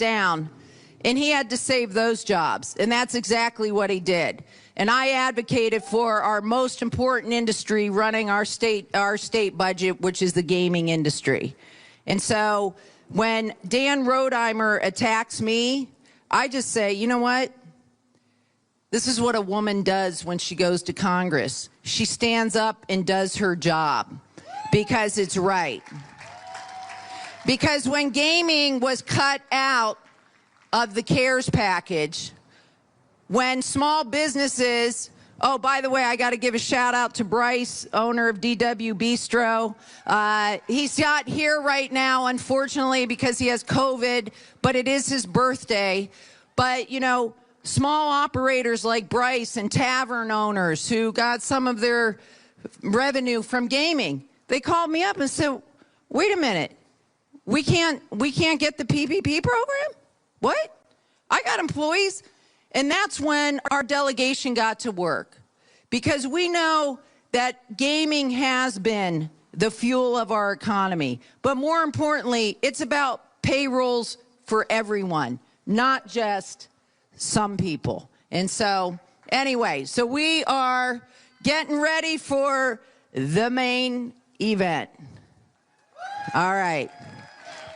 down, and he had to save those jobs. And that's exactly what he did. And I advocated for our most important industry running our state budget, which is the gaming industry. And so when Dan Rodheimer attacks me, I just say, you know what? This is what a woman does when she goes to Congress. She stands up and does her job because it's right. Because when gaming was cut out of the CARES package, when small businesses, oh, by the way, I got to give a shout out to Bryce, owner of DW Bistro. He's not here right now, unfortunately, because he has COVID, but it is his birthday. But, you know, small operators like Bryce and tavern owners who got some of their revenue from gaming, they called me up and said, wait a minute, we can't get the PPP program? What? I got employees. And that's when our delegation got to work, because we know that gaming has been the fuel of our economy. But more importantly, it's about payrolls for everyone, not just some people. And so anyway, so we are getting ready for the main event. All right.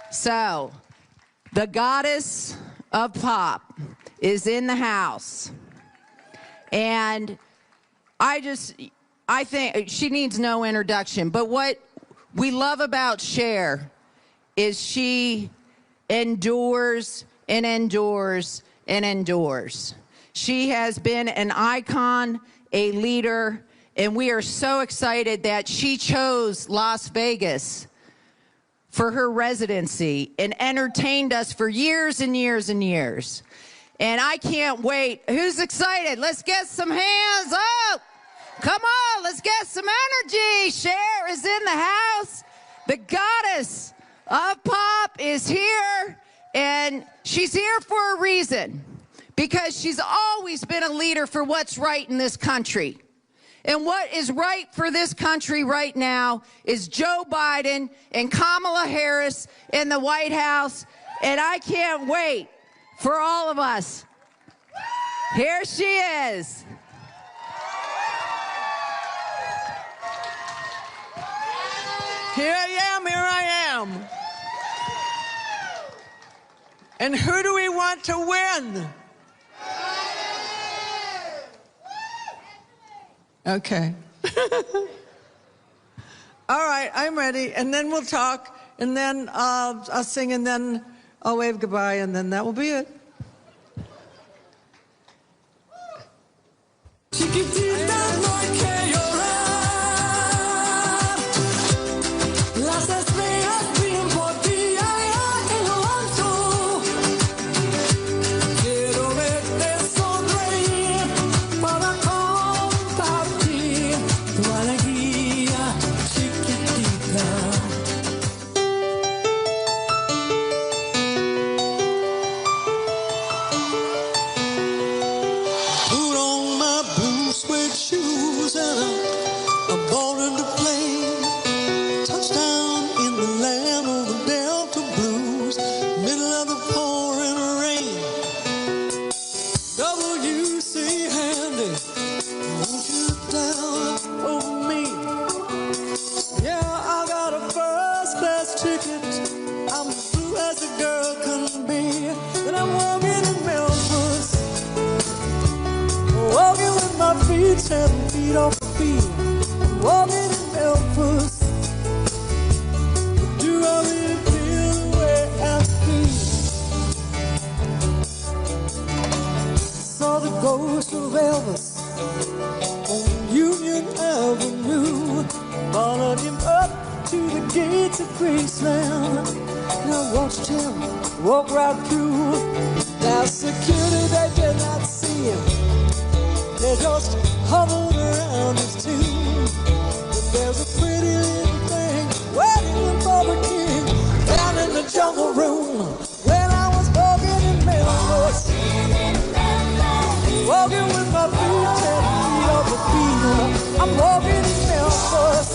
So the goddess of pop is in the house. And I think she needs no introduction. But what we love about Cher is she endures and endures and endures. She has been an icon, a leader, and we are so excited that she chose Las Vegas for her residency and entertained us for years and years and years. And I can't wait. Who's excited? Let's get some hands up. Come on, let's get some energy. Cher is in the house. The goddess of pop is here, and she's here for a reason, because she's always been a leader for what's right in this country. And what is right for this country right now is Joe Biden and Kamala Harris in the White House. And I can't wait for all of us. Here she is. Here I am. And who do we want to win? Okay. All right, I'm ready. And then we'll talk, and then I'll sing, and then I'll wave goodbye, and then that will be it. Seven feet off the field, I'm walking in Memphis. Do I really feel the way I feel? Saw the ghost of Elvis on Union Avenue, followed him up to the gates of Graceland, and I watched him walk right through. Now security, they did not see him. They just hovered around his tomb. But there's a pretty little thing waiting for the king down in the jungle room. When I was walking in Memphis, walking with my feet 10 feet off the field. I'm walking in Memphis.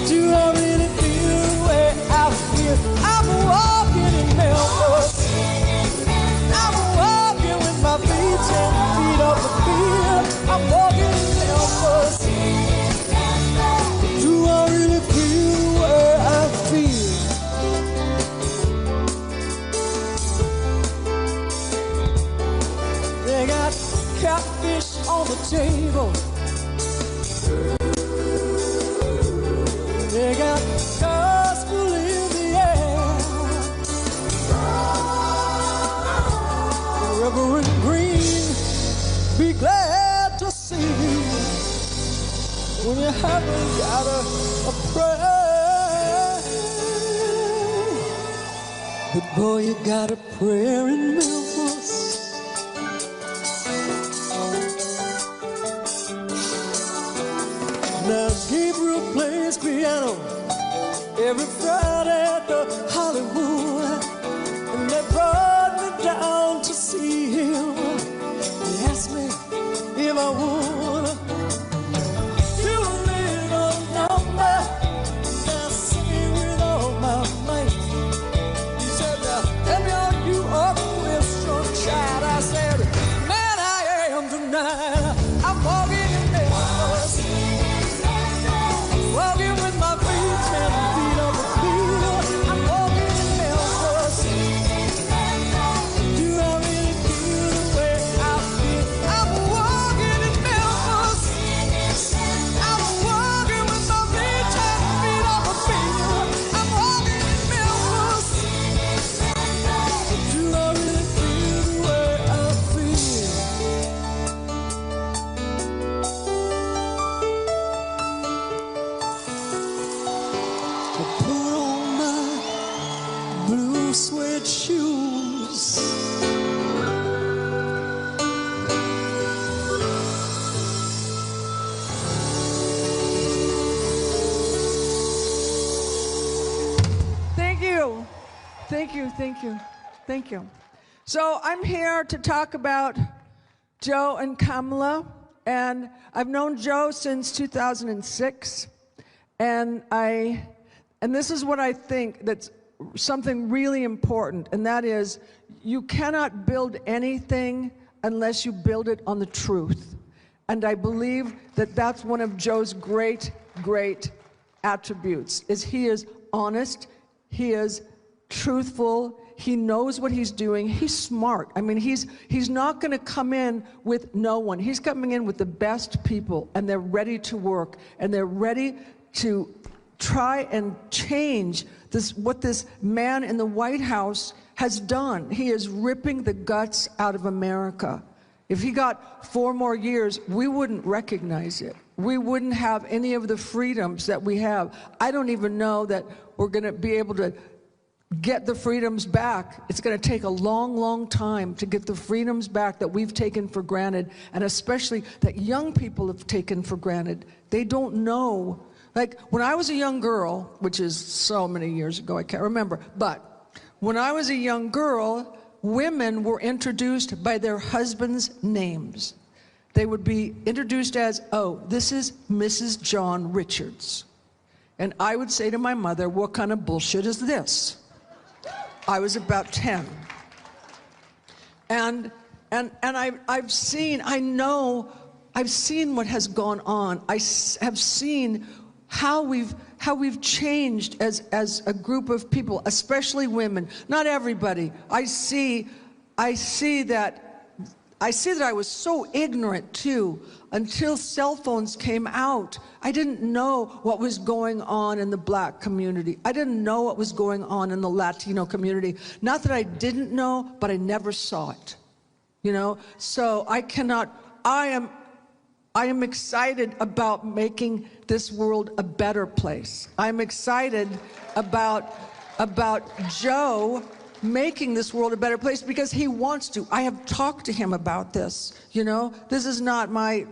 Do I really feel the way I feel? I'm walking in Memphis. on the table. They got gospel in the air. Reverend Green, be glad to see you when you haven't got a prayer. But boy, you got a prayer in Memphis. Now Gabriel plays piano every Friday at the Hollywood, and they brought me down to see him. He asked me if I would do a little number, now sing with all my might. He said, "Have you a question, child?" I said, "Man, I am tonight. I'm walking in Memphis, walking with my feet 10 feet on the field. I'm walking in Memphis. Do I really feel the way I feel? I'm walking in Memphis. I'm walking with my feet 10 feet on the field. I'm walking in Memphis. Do I really feel the way I feel?" I put on my blue suede shoes. Thank you. Thank you, thank you, thank you. So I'm here to talk about Joe and Kamala, and I've known Joe since 2006, and this is what I think that's something really important, and that is you cannot build anything unless you build it on the truth. And I believe that that's one of Joe's great, great attributes, is he is honest, he is truthful, he knows what he's doing, he's smart. I mean, he's not gonna come in with no one. He's coming in with the best people, and they're ready to work, and they're ready to try and change what this man in the White House has done. He is ripping the guts out of America. If he got 4 more years, we wouldn't recognize it. We wouldn't have any of the freedoms that we have. I don't even know that we're gonna be able to get the freedoms back. It's gonna take a long, long time to get the freedoms back that we've taken for granted, and especially that young people have taken for granted. They don't know. Like, when I was a young girl, which is so many years ago, I can't remember, but when I was a young girl, women were introduced by their husbands' names. They would be introduced as, "Oh, this is Mrs. John Richards." And I would say to my mother, "What kind of bullshit is this?" I was about 10. And I've seen what has gone on. I have seen how we've changed as a group of people, especially women. Not everybody. I see that I was so ignorant too until cell phones came out. I didn't know what was going on in the Black community. I didn't know what was going on in the Latino community. Not that I didn't know, but I never saw it. You know? So I am excited about making this world a better place. I'm excited about Joe making this world a better place because he wants to. I have talked to him about this. You know, this is not my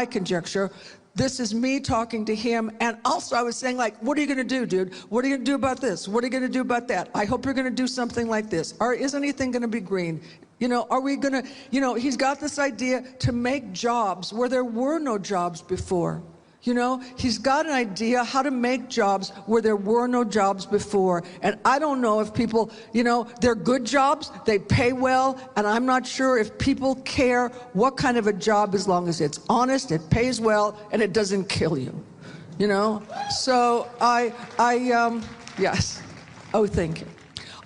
conjecture. This is me talking to him. And also I was saying, like, what are you gonna do, dude? What are you gonna do about this? What are you gonna do about that? I hope you're gonna do something like this. Or is anything gonna be green? You know, are we gonna, he's got this idea to make jobs where there were no jobs before. You know, he's got an idea how to make jobs where there were no jobs before. And I don't know if people, they're good jobs, they pay well, and I'm not sure if people care what kind of a job as long as it's honest, it pays well, and it doesn't kill you. So yes. Oh, thank you.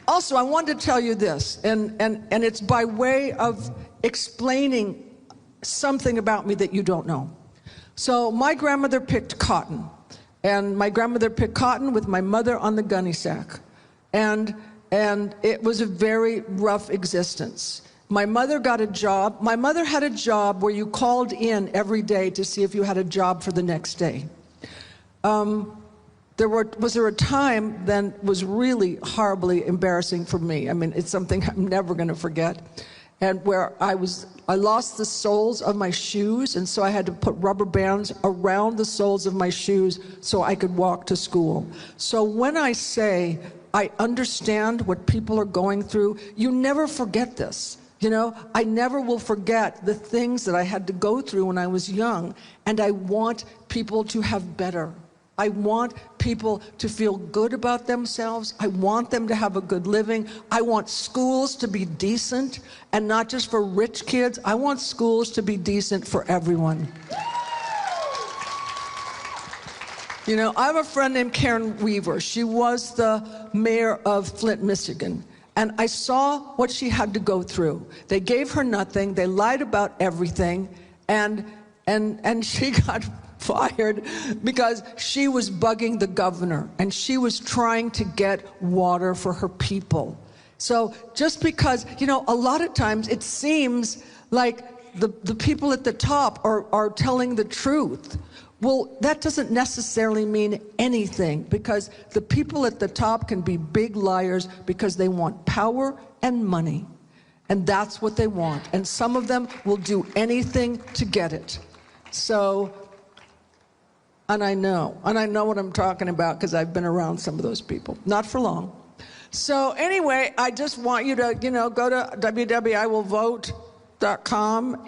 Also, I wanted to tell you this, and it's by way of explaining something about me that you don't know. So my grandmother picked cotton, and my grandmother picked cotton with my mother on the gunny sack. And it was a very rough existence. My mother got a job. My mother had a job where you called in every day to see if you had a job for the next day. Was there a time then was really horribly embarrassing for me. I mean, it's something I'm never going to forget. And where I lost the soles of my shoes, and so I had to put rubber bands around the soles of my shoes so I could walk to school. So when I say I understand what people are going through, you never forget this. You know, I never will forget the things that I had to go through when I was young, and I want people to have better. I want people to feel good about themselves. I want them to have a good living. I want schools to be decent, and not just for rich kids. I want schools to be decent for everyone. You know, I have a friend named Karen Weaver. She was the mayor of Flint, Michigan. And I saw what she had to go through. They gave her nothing. They lied about everything. And she got fired because she was bugging the governor, and she was trying to get water for her people. So just because, you know, a lot of times it seems like the people at the top are telling the truth. Well, that doesn't necessarily mean anything, because the people at the top can be big liars because they want power and money. And that's what they want. And some of them will do anything to get it. So, and I know what I'm talking about because I've been around some of those people. Not for long. So anyway, I just want you to, you know, go to www.iwillvote.com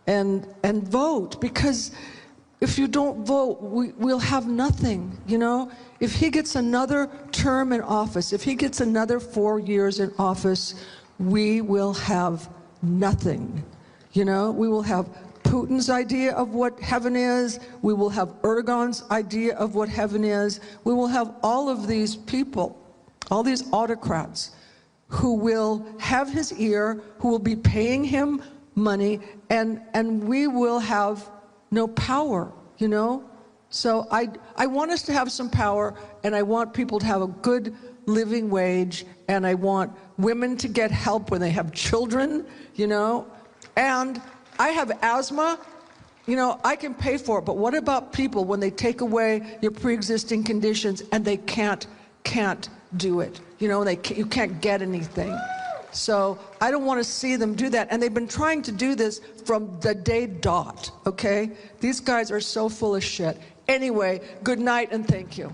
and vote, because if you don't vote, we'll have nothing, you know? If he gets another term in office, if he gets another 4 years in office, we will have nothing, you know? We will have Putin's idea of what heaven is. We will have Erdogan's idea of what heaven is. We will have all of these people, all these autocrats, who will have his ear, who will be paying him money, and we will have no power, you know? So I want us to have some power, and I want people to have a good living wage, and I want women to get help when they have children, you know? And I have asthma, you know, I can pay for it, but what about people when they take away your pre-existing conditions and they can't do it? You know, you can't get anything. So I don't want to see them do that. And they've been trying to do this from the day dot, okay? These guys are so full of shit. Anyway, good night and thank you.